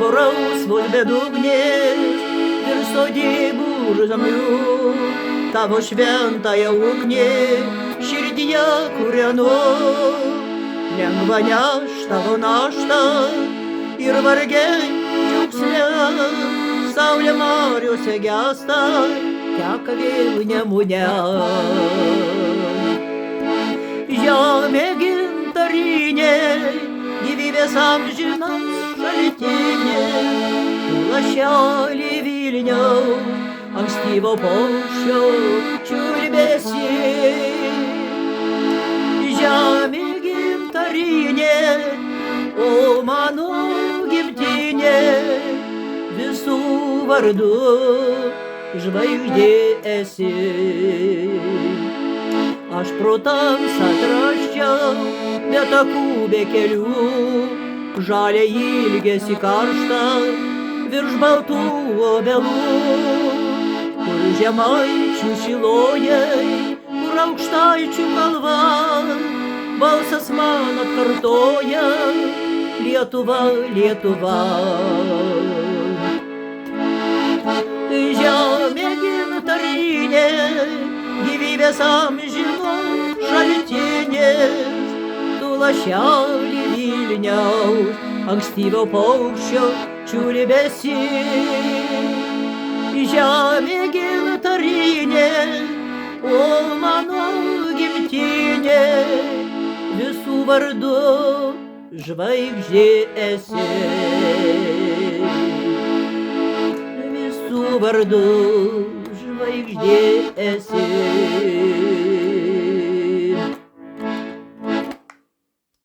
tavo rausvos bedugnės ir sodybų žamių, tavo šventąją ugnį širdyje kūrenu. Lengva neš tavo naštą ir vargiai džiaugsme, saulė mariose gęsta, teka vėl Nemune. Žemė gintarinė, gyvybės amžinas šaltinė, lašelį Vilniaus, ankstyvo paukščio čiulbesį. Žemė gintarinė, o mano gimtinė, visų vardu žvaigždė esi. Aš pro tamsą traščiau, be takų, be kelių, žalią ilgesį karštą virš baltų obelų. Kur žemaičių šilojai, kur aukštaičių kalva, balsas man atkartoja: Lietuva, Lietuva. Žemė gintarinė, gyvybės amžinos šaltinės, tu lašelį Vilniaus, ankstyvo paukščio čiulbesį. Žemė gintarinė, o mano gimtinė, visų vardu žvaigždė esi. Visų vardu žvaigždė esi.